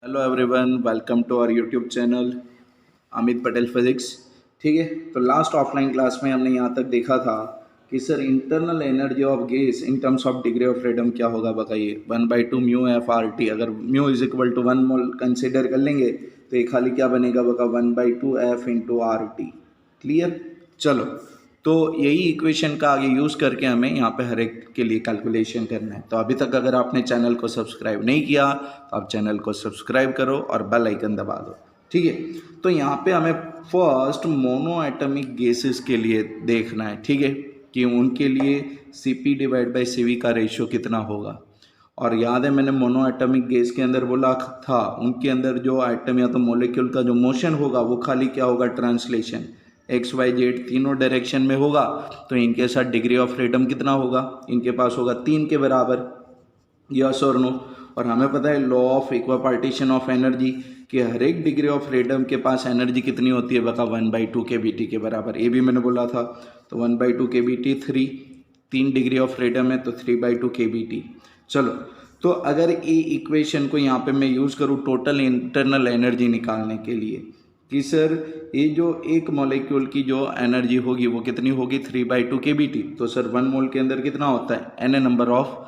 Hello everyone, welcome to our YouTube channel Amit Patel physics. ठीक है, तो लास्ट ऑफलाइन क्लास में हमने यहाँ तक देखा था कि sir internal energy of gas in terms of degree of freedom क्या होगा बताइए। 1/2 म्यू एफ आर टी। अगर mu is equal to 1 mole consider कर लेंगे तो ये खाली क्या बनेगा बका 1/2 F into R T. Clear. चलो, तो यही इक्वेशन का आगे यूज़ करके हमें यहाँ पे हर एक के लिए कैलकुलेशन करना है। तो अभी तक अगर आपने चैनल को सब्सक्राइब नहीं किया तो आप चैनल को सब्सक्राइब करो और बेल आइकन दबा दो। ठीक है, तो यहाँ पे हमें फर्स्ट मोनो एटॉमिक गैसेस के लिए देखना है। ठीक है, कि उनके लिए Cp डिवाइड बाई Cv का रेशियो कितना होगा। और याद है मैंने मोनो एटॉमिक गैस के अंदर बोला था उनके अंदर जो एटम या तो मॉलिक्यूल का जो मोशन होगा वो खाली क्या होगा, ट्रांसलेशन। एक्स वाई जेड तीनों डायरेक्शन में होगा, तो इनके साथ डिग्री ऑफ फ्रीडम कितना होगा, इनके पास होगा 3 के बराबर। यस और नो। और हमें पता है law of equipartition of energy कि हर एक डिग्री ऑफ फ्रीडम के पास एनर्जी कितनी होती है बका 1/2 के बी टी के बराबर। ये भी मैंने बोला था। तो 1/2 के B T 3 degree of freedom है तो 3/2 के बी टी। चलो, तो अगर ये इक्वेशन को यहाँ पे मैं यूज़ करूँ टोटल इंटरनल एनर्जी निकालने के लिए कि सर ये जो एक मॉलिक्यूल की जो एनर्जी होगी वो कितनी होगी 3/2 के बी टी। तो सर 1 मोल के अंदर कितना होता है, एन नंबर ऑफ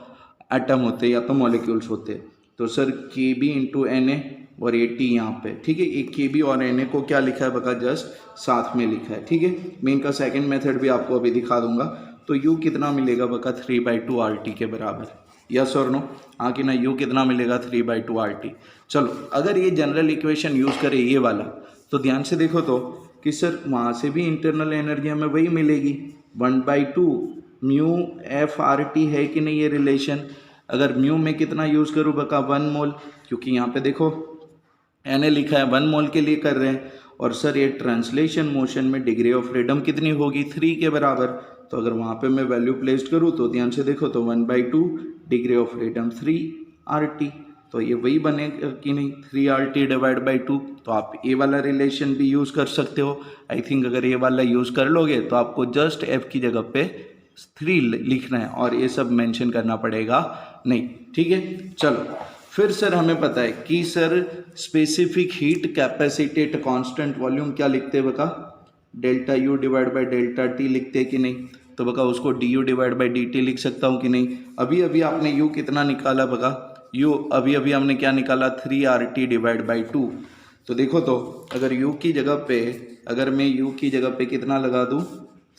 एटम होते हैं या तो मॉलिक्यूल्स होते हैं। तो सर के बी इंटू एन ए और ए टी यहाँ पे। ठीक है, एक के बी और एन ए को क्या लिखा है बका जस्ट साथ में लिखा है। ठीक है, मैं इनका सेकेंड मेथड भी आपको अभी दिखा दूंगा। तो यू कितना मिलेगा बका 3/2 आर टी के बराबर। यस और नो। हाँ कि ना, यू कितना मिलेगा 3/2 आर टी। चलो, अगर ये जनरल इक्वेशन यूज़ करें ये वाला तो ध्यान से देखो तो कि सर वहाँ से भी इंटरनल एनर्जी हमें वही मिलेगी 1/2 म्यू एफ आर टी है कि नहीं ये रिलेशन। अगर म्यू में कितना यूज़ करूँ बका 1 मोल, क्योंकि यहाँ पे देखो एन ए लिखा है 1 मोल के लिए कर रहे हैं। और सर ये ट्रांसलेशन मोशन में डिग्री ऑफ फ्रीडम कितनी होगी 3 के बराबर। तो अगर वहाँ पे मैं वैल्यू प्लेस करूँ तो ध्यान से देखो तो 1/2 degree of freedom 3 R T. तो ये वही बनेगा कि नहीं 3 आर टी डिवाइड बाई 2। तो आप ये वाला रिलेशन भी यूज़ कर सकते हो। आई थिंक अगर ये वाला यूज़ कर लोगे तो आपको जस्ट एफ की जगह पे 3 लिखना है और ये सब मेंशन करना पड़ेगा नहीं। ठीक है, चलो फिर सर हमें पता है कि sir specific heat capacity at constant volume क्या लिखते हैं बका, delta U divide by delta T लिखते हैं कि नहीं। तो बका उसको D you divide by D T लिख सकता हूँ कि नहीं। अभी अभी आपने यू कितना निकाला बका, यू अभी अभी हमने क्या निकाला 3 आर टी डिवाइड बाई 2। तो देखो तो अगर यू की जगह पे, अगर मैं यू की जगह पे कितना लगा दूँ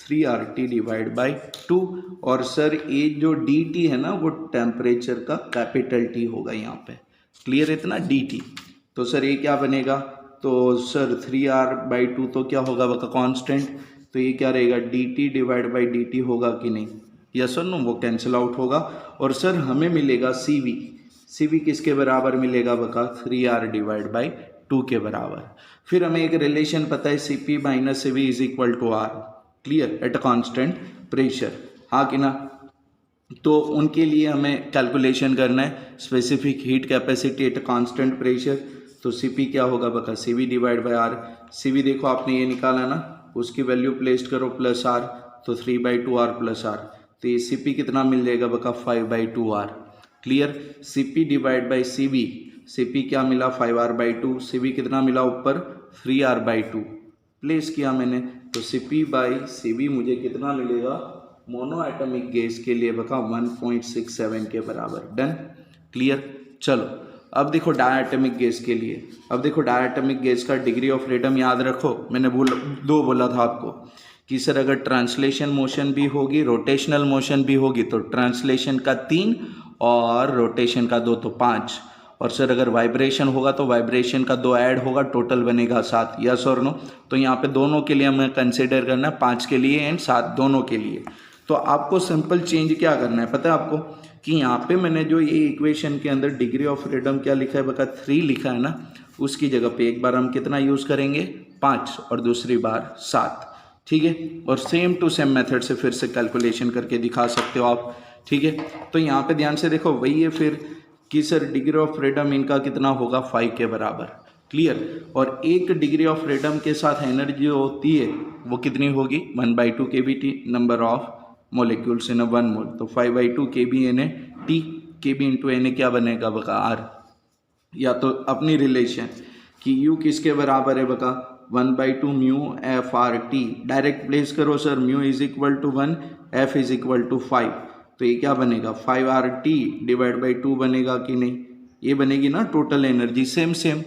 3 आर टी डिवाइड बाई 2। और सर ये जो डी टी है ना वो टेम्परेचर का कैपिटल टी होगा यहाँ पे। क्लियर है इतना, डी टी। तो सर ये क्या बनेगा, तो सर 3r/2 तो क्या होगा बका कांस्टेंट। तो ये क्या रहेगा D T divide by D T होगा कि नहीं। यस और नो, वो कैंसिल आउट होगा। और सर हमें मिलेगा सी वी। सी वी किसके बराबर मिलेगा बका 3r डिवाइड बाई 2 के बराबर। फिर हमें एक रिलेशन पता है C P minus C V is equal to R. Clear, at constant pressure. हाँ कि ना। तो उनके लिए हमें कैलकुलेशन करना है specific heat capacity at constant pressure. तो सी पी क्या होगा बका C V divide by R. C V देखो आपने ये निकाला ना, उसकी वैल्यू प्लेस करो प्लस आर, तो 3/2 आर प्लस आर। तो ये सी पी कितना मिल जाएगा बका 5/2 R. Clear, C P divide by C V. C P क्या मिला 5r/2, सी वी कितना मिला ऊपर 3r/2 प्लेस किया मैंने। तो C P by C V मुझे कितना मिलेगा मोनो एटॉमिक गैस के लिए बका 1.67 के बराबर। Done, clear. चलो अब देखो डायटोमिक गैस के लिए। अब देखो डायटोमिक गैस का डिग्री ऑफ फ्रीडम याद रखो, मैंने दो बोला था आपको कि सर अगर ट्रांसलेशन मोशन भी होगी रोटेशनल मोशन भी होगी तो ट्रांसलेशन का 3 और रोटेशन का 2 तो 5। और सर अगर वाइब्रेशन होगा तो वाइब्रेशन का 2 ऐड होगा, टोटल बनेगा 7। यस और नो। तो यहाँ पे दोनों के लिए हमें कंसिडर करना है 5 के लिए एंड 7 दोनों के लिए। तो आपको सिंपल चेंज क्या करना है पता है आपको, कि यहाँ पे मैंने जो ये इक्वेशन के अंदर डिग्री ऑफ फ्रीडम क्या लिखा है बका 3 लिखा है ना, उसकी जगह पे एक बार हम कितना यूज़ करेंगे 5 और दूसरी बार 7। ठीक है, और सेम टू सेम मेथड से फिर से कैलकुलेशन करके दिखा सकते हो आप। ठीक है, तो यहाँ पे ध्यान से देखो वही है फिर कि सर डिग्री ऑफ फ्रीडम इनका कितना होगा 5 के बराबर। क्लियर, और एक डिग्री ऑफ फ्रीडम के साथ एनर्जी होती है वो कितनी होगी 1/2 के B T number of molecules in 1 mole. तो 5/2 K B N A T, K B into N A क्या बनेगा बका आर। या तो अपनी रिलेशन कि u किसके बराबर है बका 1/2 mu F R T, direct place करो sir, mu is equal to 1, F is equal to 5, तो ये क्या बनेगा 5RT डिवाइड बाई 2 बनेगा कि नहीं, ये बनेगी ना total energy. Same same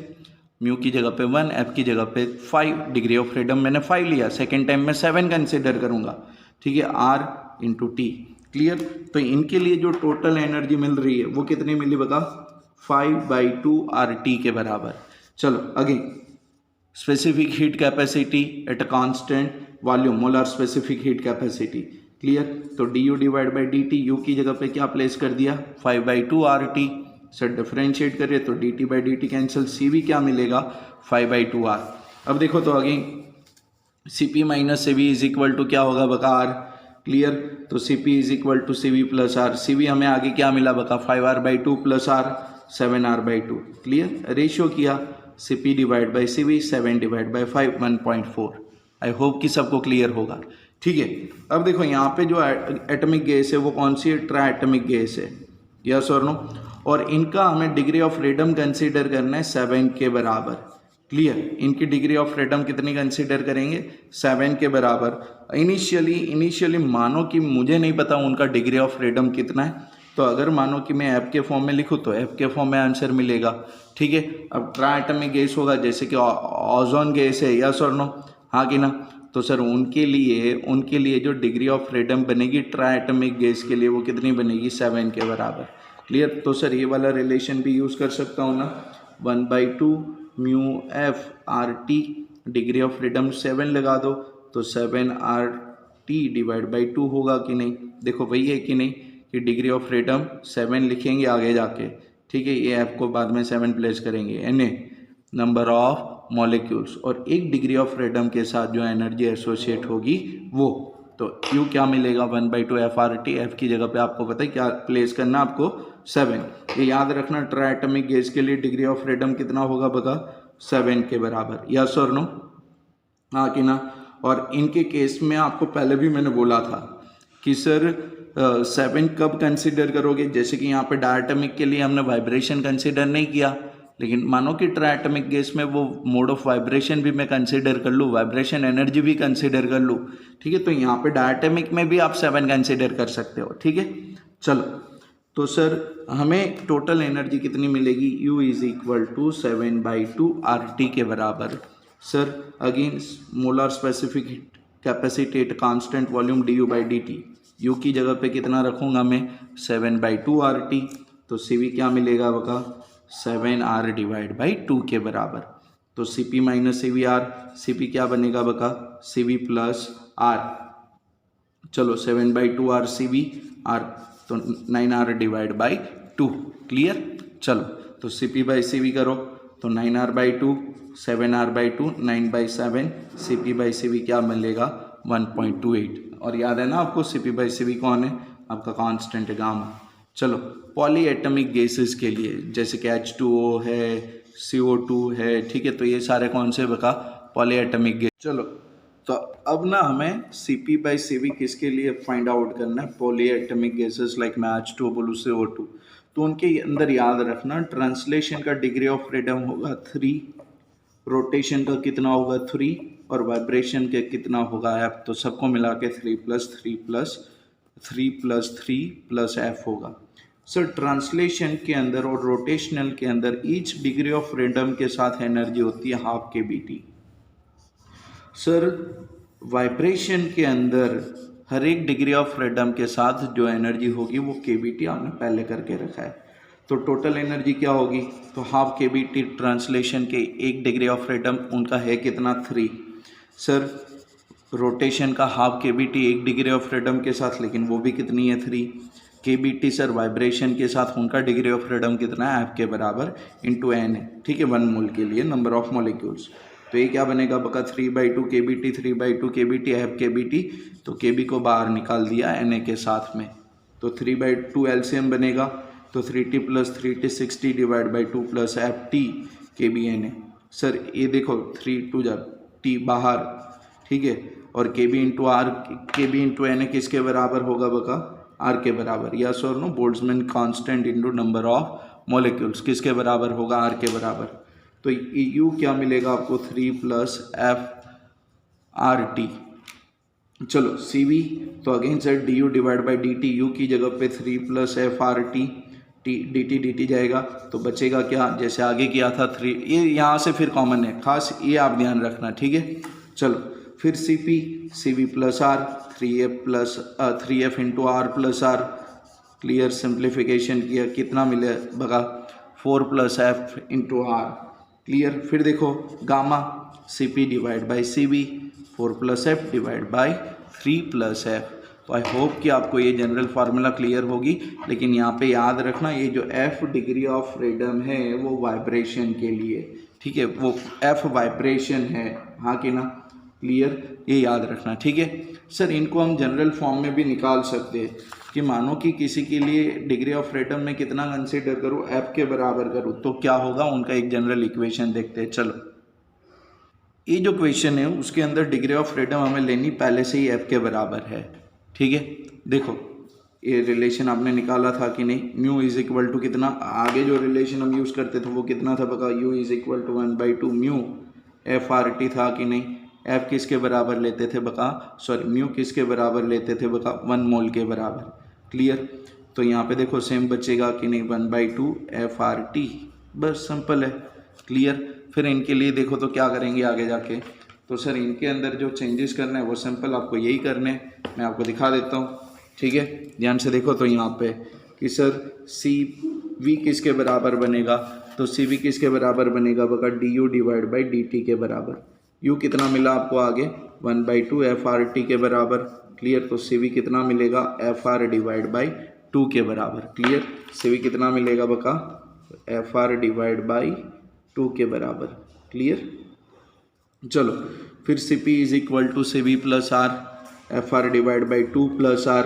mu की जगह पे 1, एफ की जगह पे 5, डिग्री ऑफ फ्रीडम मैंने 5 लिया, सेकेंड टाइम में 7 कंसिडर करूंगा, ठीक है, आर इंटू टी। क्लियर। तो इनके लिए जो टोटल एनर्जी मिल रही है वो कितनी मिली बता 5/2 RT के बराबर। चलो again, specific heat capacity at a constant volume, molar specific heat capacity. Clear. तो du divide by D T, U की जगह पे क्या प्लेस कर दिया 5/2 RT। सर डिफरेंशिएट करिए तो dt by D T cancel, CV क्या मिलेगा 5/2 R। अब देखो तो again CP minus CV is equal to क्या होगा बका R। क्लियर। तो CP is equal to CV plus R, CV हमें आगे क्या मिला बका 5R/2 plus R 7R/2। Clear. Ratio किया CP divide by CV 7 divide by 5 1.4। I hope कि सबको क्लियर होगा। ठीक है। अब देखो यहाँ पे जो एटॉमिक गैस है वो कौन सी है, ट्राई एटॉमिक गैस है, यस और नो, और इनका हमें डिग्री ऑफ फ्रीडम कंसीडर करना है 7 के बराबर। क्लियर। इनकी डिग्री ऑफ फ्रीडम कितनी कंसीडर करेंगे 7 के बराबर। इनिशियली मानो कि मुझे नहीं पता उनका डिग्री ऑफ फ्रीडम कितना है, तो अगर मानो कि मैं एफ के फॉर्म में लिखूँ तो एफ के फॉर्म में आंसर मिलेगा। ठीक है। अब ट्राई एटॉमिक गैस होगा, जैसे कि ओजोन गैस है, यस और नो, हाँ कि ना, तो सर उनके लिए जो डिग्री ऑफ फ्रीडम बनेगी ट्राई एटॉमिक गैस के लिए वो कितनी बनेगी 7 के बराबर। क्लियर। तो सर ये वाला रिलेशन भी यूज़ कर सकता हूँ ना, 1/2 mu F R T, degree of freedom 7 लगा दो तो 7RT डिवाइड बाई 2 होगा कि नहीं। देखो वही है कि नहीं कि डिग्री ऑफ फ्रीडम 7 लिखेंगे आगे जाके, ठीक है, ये एफ को बाद में 7 प्लेस करेंगे, Na नंबर ऑफ मॉलिक्यूल्स, और एक डिग्री ऑफ फ्रीडम के साथ जो एनर्जी एसोसिएट होगी वो, तो Q क्या मिलेगा 1/2 FRT, एफ की जगह पे आपको पता है क्या प्लेस करना आपको 7। ये याद रखना ट्राई एटॉमिक गैस के लिए डिग्री ऑफ फ्रीडम कितना होगा बगा 7 के बराबर, यस और नो, हाँ कि ना। और इनके केस में आपको पहले भी मैंने बोला था कि सर 7 कब कंसिडर करोगे, जैसे कि यहाँ पे डायटोमिक के लिए हमने वाइब्रेशन कंसिडर नहीं किया, लेकिन मानो कि ट्राइएटॉमिक गैस में वो मोड ऑफ वाइब्रेशन भी मैं कंसिडर कर लूँ, वाइब्रेशन एनर्जी भी कंसिडर कर लूँ, ठीक है, तो यहाँ पे डायटोमिक में भी आप 7 कंसिडर कर सकते हो। ठीक है। चलो तो सर हमें टोटल एनर्जी कितनी मिलेगी, U is equal to 7/2 RT के बराबर। Sir again molar specific capacity at constant volume du by D T, U की जगह पे कितना रखूँगा मैं 7/2 RT, तो CV क्या मिलेगा बका 7R डिवाइड बाई 2 के बराबर। तो CP माइनस CVR, CP क्या बनेगा बका CV प्लस R। चलो 7/2 R CV R, तो 9R डिवाइड बाई 2। क्लियर। चलो तो CP बाई CV करो तो 9R/2, 7R/2, 9/7, CP/CV क्या मिलेगा 1.28। और याद है ना आपको CP/CV कौन है, आपका कांस्टेंट है गामा। चलो पॉली एटॉमिक गैसेस के लिए जैसे कि H2O है, CO2 है, ठीक है, तो ये सारे कौन से बका पॉली एटॉमिक गैस। चलो तो अब ना हमें CP/CV किसके लिए फाइंड आउट करना है, पॉली एटॉमिक गैसेस लाइक मैं H2O बोलूँ CO2, तो उनके अंदर याद रखना ट्रांसलेशन का डिग्री ऑफ फ्रीडम होगा 3, रोटेशन का कितना होगा 3, और वाइब्रेशन के कितना होगा F, तो सबको मिला के 3+3+3+3+F होगा। सर ट्रांसलेशन के अंदर और रोटेशनल के अंदर ईच डिग्री ऑफ फ्रीडम के साथ एनर्जी होती है हाफ kBT। सर वाइब्रेशन के अंदर हर एक डिग्री ऑफ फ्रीडम के साथ जो एनर्जी होगी वो kBT आपने पहले करके रखा है, तो टोटल एनर्जी क्या होगी, तो हाफ kBT ट्रांसलेशन के एक डिग्री ऑफ फ्रीडम उनका है कितना 3। सर रोटेशन का हाफ kBT एक डिग्री ऑफ फ्रीडम के साथ, लेकिन वो भी कितनी है 3 kBT। सर वाइब्रेशन के साथ उनका डिग्री ऑफ फ्रीडम कितना है F के बराबर इंटू N है, ठीक है, 1 मोल के लिए नंबर ऑफ मॉलिक्यूल्स, तो ये क्या बनेगा बका 3/2 kBT, 3/2 kBT F kBT, तो kB को बाहर निकाल दिया Na के साथ में, तो 3/2 LCM बनेगा, तो 3T + 3T 60 divide by 2 + FT kBNA। Sir ये देखो 3 जा T बाहर, ठीक है, और kB into R, kB into Na किसके बराबर होगा बका R के बराबर, यस और no, Boltzmann constant into number of molecules किसके बराबर होगा, आर के बराबर। तो यू क्या मिलेगा आपको 3 + FRT। चलो सी वी, तो again sir D you divide by D T, U की जगह पे 3 + FRT, डी टी जाएगा तो बचेगा क्या, जैसे आगे किया था 3, ये यहाँ से फिर कॉमन है, खास ये आप ध्यान रखना, ठीक है। चलो फिर C V plus R, 3F into R plus R, clear, simplification किया कितना मिले बगा 4 + F इंटू आर, क्लियर। फिर देखो gamma, C P divide by C B, 4 + F divide by 3 + F। तो आई होप कि आपको ये जनरल फार्मूला क्लियर होगी, लेकिन यहाँ पे याद रखना ये जो F डिग्री ऑफ फ्रीडम है वो वाइब्रेशन के लिए, ठीक है, वो F वाइब्रेशन है, हाँ कि ना, क्लियर, ये याद रखना, ठीक है। सर इनको हम जनरल फॉर्म में भी निकाल सकते हैं कि मानो कि किसी के लिए डिग्री ऑफ फ्रीडम में कितना कंसीडर करूँ, F के बराबर करूँ, तो क्या होगा, उनका एक जनरल इक्वेशन देखते हैं। चलो ये जो क्वेश्चन है उसके अंदर डिग्री ऑफ फ्रीडम हमें लेनी पहले से ही F के बराबर है, ठीक है। देखो ये रिलेशन आपने निकाला था कि नहीं, म्यू इज इक्वल टू कितना, आगे जो रिलेशन हम यूज़ करते थे वो कितना था बता, U is equal to 1/2 mu FRT था कि नहीं। F किसके बराबर लेते थे बका, सॉरी म्यू किसके बराबर लेते थे बका, 1 मोल के बराबर, क्लियर। तो यहाँ पे देखो सेम बचेगा कि नहीं, 1/2 FRT, बस सिंपल है, क्लियर। फिर इनके लिए देखो तो क्या करेंगे आगे जाके, तो सर इनके अंदर जो चेंजेस करने हैं वो सिंपल आपको यही करने हैं, मैं आपको दिखा देता हूँ, ठीक है। ध्यान से देखो तो यहाँ पे कि सर सी वी किसके बराबर बनेगा, तो सी वी किसके बराबर बनेगा बका, D you divide by D T के बराबर। यू कितना मिला आपको आगे, 1/2 FRT के बराबर, क्लियर। तो सी वी कितना मिलेगा, FR डिवाइड बाई 2 के बराबर, क्लियर। सी वी कितना मिलेगा बका, FR डिवाइड बाई 2 के बराबर, क्लियर। चलो फिर C P is equal to C V plus R, FR divide by 2 + R,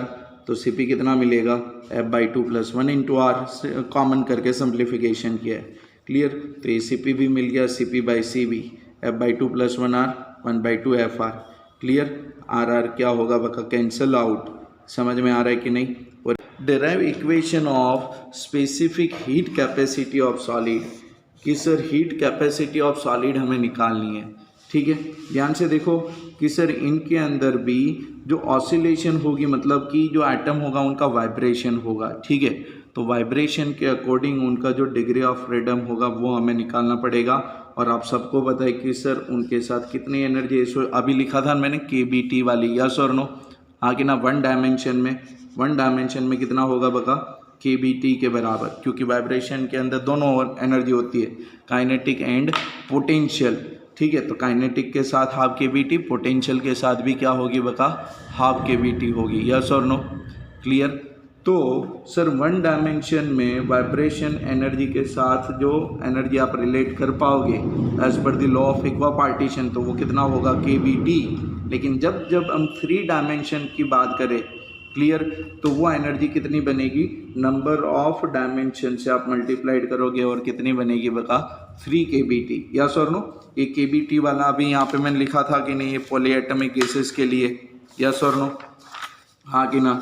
तो सी पी कितना मिलेगा, F/2 + 1 इंटू आर, कॉमन करके सिंप्लीफिकेशन किया है, क्लियर। तो ये सी पी भी मिल गया, C P by C V, F/2 + 1R, 1/2 FR, clear. R क्या होगा बका, कैंसल आउट, समझ में आ रहा है कि नहीं। और derive equation of specific heat capacity of solid, कि sir heat capacity of solid हमें निकालनी है, ठीक है। ध्यान से देखो कि सर इनके अंदर भी जो ऑसिलेशन होगी, मतलब कि जो एटम होगा उनका वाइब्रेशन होगा, ठीक है। तो वाइब्रेशन के अकॉर्डिंग उनका जो डिग्री ऑफ फ्रीडम होगा वो हमें निकालना पड़ेगा। और आप सबको पता है कि सर उनके साथ कितनी एनर्जी, अभी लिखा था मैंने KBT वाली, यस और नो, हाँ कि ना। वन डायमेंशन में कितना होगा बका, KBT के बराबर, क्योंकि वाइब्रेशन के अंदर दोनों एनर्जी होती है, काइनेटिक एंड पोटेंशियल, ठीक है। तो काइनेटिक के साथ हाफ KBT, पोटेंशियल के साथ भी क्या होगी बका, हाफ KBT होगी, यस और नो, क्लियर। तो सर वन डायमेंशन में वाइब्रेशन एनर्जी के साथ जो एनर्जी आप रिलेट कर पाओगे as per the law of इक्वापार्टीशन, तो वो कितना होगा, KBT। लेकिन जब हम 3 डायमेंशन की बात करें, क्लियर, तो वो एनर्जी कितनी बनेगी, नंबर ऑफ डायमेंशन से आप मल्टीप्लाइड करोगे और कितनी बनेगी बका, 3 KBT, यस और नो। ये KBT वाला अभी यहाँ पे मैंने लिखा था कि नहीं, ये पॉलीएटॉमिक गैसेस के लिए, यस और नो, हाँ कि ना।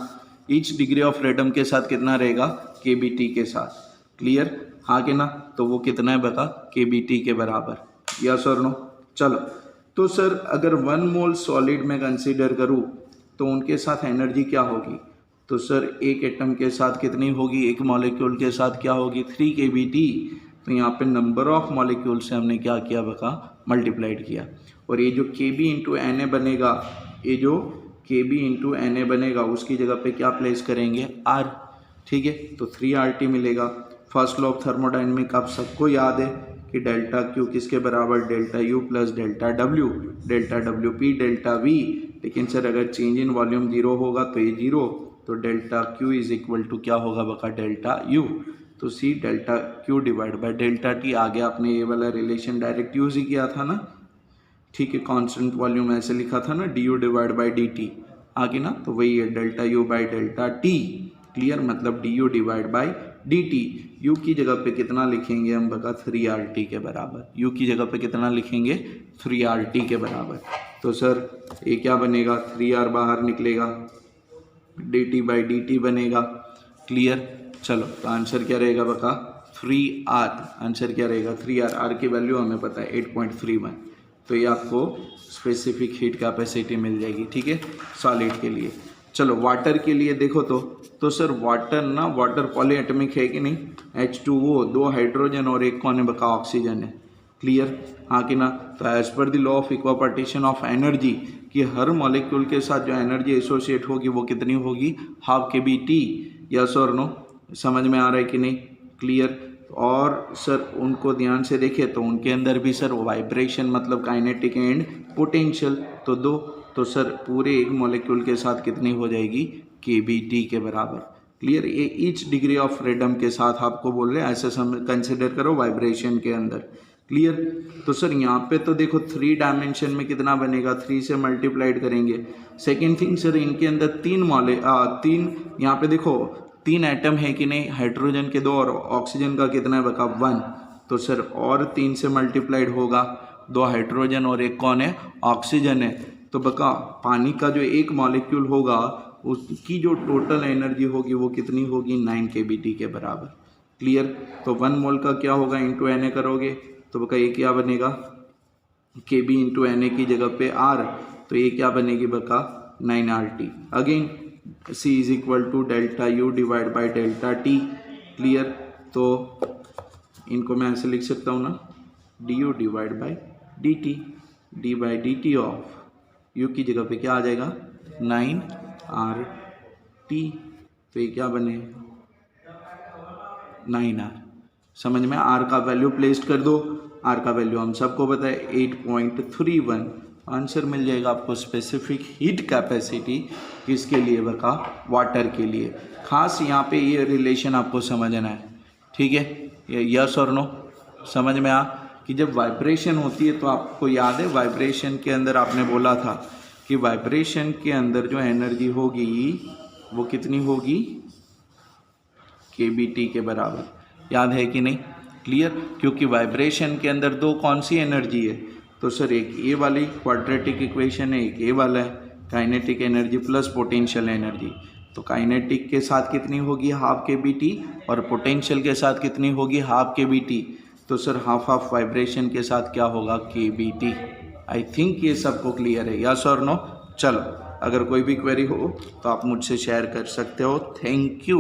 ईच डिग्री ऑफ फ्रीडम के साथ कितना रहेगा, KBT के साथ, क्लियर, हाँ कि ना। तो वो कितना है बका, KBT के बराबर, यस और नो। चलो तो सर अगर 1 मोल सॉलिड में कंसीडर करूँ तो उनके साथ एनर्जी क्या होगी, तो सर एक एटम के साथ कितनी होगी, एक मॉलिक्यूल के साथ क्या होगी, 3 KBT। तो यहाँ पे नंबर ऑफ मॉलिक्यूल से हमने क्या किया बका, मल्टीप्लाइड किया। और ये जो KB इंटू Na बनेगा, ये जो KB इंटू Na बनेगा उसकी जगह पे क्या प्लेस करेंगे, R, ठीक है। तो 3RT मिलेगा। फर्स्ट लॉ ऑफ थर्मोडाइनमिक आप सबको याद है कि डेल्टा Q किसके बराबर, delta U plus delta W, delta WP delta V। लेकिन सर अगर चेंज इन वॉल्यूम 0 होगा तो ये 0, तो delta Q is equal to क्या होगा बका, डेल्टा U। तो C delta Q divide by delta T, आगे आपने ये वाला रिलेशन डायरेक्ट यूज़ ही किया था ना, ठीक है। कांस्टेंट वॉल्यूम ऐसे लिखा था ना, DU डिवाइड बाई DT, आगे ना, तो वही है delta U by delta T, clear, मतलब DU divide by DT। U की जगह पे कितना लिखेंगे हम बका, 3RT के बराबर, U की जगह पे कितना लिखेंगे, 3RT के बराबर। तो सर ये क्या बनेगा, 3R बाहर निकलेगा, DT बाई DT बनेगा, क्लियर। चलो तो आंसर क्या रहेगा बका, 3R, आंसर क्या रहेगा 3R। आर की वैल्यू हमें पता है 8.31, तो ये आपको स्पेसिफिक हीट कैपेसिटी मिल जाएगी, ठीक है, सॉलिड के लिए। चलो वाटर के लिए देखो तो सर वाटर ना, वाटर पॉलीएटमिक है कि नहीं, H2O, 2 हाइड्रोजन और 1 कौन है बका, ऑक्सीजन है, क्लियर, हाँ कि ना। तो as per the law of equipartition of energy कि हर मॉलिक्यूल के साथ जो एनर्जी एसोसिएट होगी वो कितनी होगी, हाफ के बी टी, यस और नो, समझ में आ रहा है कि नहीं, क्लियर। और सर उनको ध्यान से देखें तो उनके अंदर भी सर वाइब्रेशन मतलब काइनेटिक एंड पोटेंशियल, तो दो, तो सर पूरे एक मॉलिक्यूल के साथ कितनी हो जाएगी, के बी टी के बराबर, क्लियर। ये ईच डिग्री ऑफ फ्रीडम के साथ आपको बोल रहे हैं, ऐसे कंसिडर करो वाइब्रेशन के अंदर, क्लियर। तो सर यहाँ पे तो देखो 3 डायमेंशन में कितना बनेगा, 3 से मल्टीप्लाइड करेंगे। सेकेंड थिंग सर इनके अंदर 3 यहाँ पे देखो 3 एटम है कि नहीं, हाइड्रोजन के 2 और ऑक्सीजन का कितना है बका 1, तो सर और 3 से मल्टीप्लाइड होगा, 2 हाइड्रोजन और 1 कौन है, ऑक्सीजन है, तो बका पानी का जो एक मॉलिक्यूल होगा उसकी जो टोटल एनर्जी होगी वो कितनी होगी, 9 kBT के बराबर, क्लियर। तो 1 मोल का क्या होगा, इंटू Na करोगे तो बका ये क्या बनेगा, Kb इंटू Na की जगह पे R, तो ये क्या बनेगी बका 9RT। Again C is equal to delta U divide by delta T, clear. तो इनको मैं ऐसे लिख सकता हूँ ना, du divide by dt, d by D T of U की जगह पे क्या आ जाएगा 9RT, तो ये क्या बने 9R, समझ में। R का वैल्यू प्लेस कर दो, R का वैल्यू हम सबको पता है 8.31, आंसर मिल जाएगा आपको स्पेसिफिक हीट कैपेसिटी किसके लिए बका, वाटर के लिए। खास यहाँ पे ये रिलेशन आपको समझना है, ठीक है, यस और नो, समझ में आ कि जब वाइब्रेशन होती है तो आपको याद है वाइब्रेशन के अंदर आपने बोला था कि वाइब्रेशन के अंदर जो एनर्जी होगी वो कितनी होगी, kBT के बराबर, याद है कि नहीं, क्लियर। क्योंकि वाइब्रेशन के अंदर 2 कौन सी एनर्जी है, तो सर एक ये वाली क्वाड्रेटिक इक्वेशन है, एक ये वाला है, kinetic energy plus potential energy. तो काइनेटिक के साथ कितनी होगी, हाफ kBT, और पोटेंशियल के साथ कितनी होगी, हाफ kBT। तो सर हाफ ऑफ वाइब्रेशन के साथ क्या होगा, kBT। आई थिंक ये सबको क्लियर है, यस और नो। चलो अगर कोई भी क्वेरी हो तो आप मुझसे शेयर कर सकते हो। Thank you.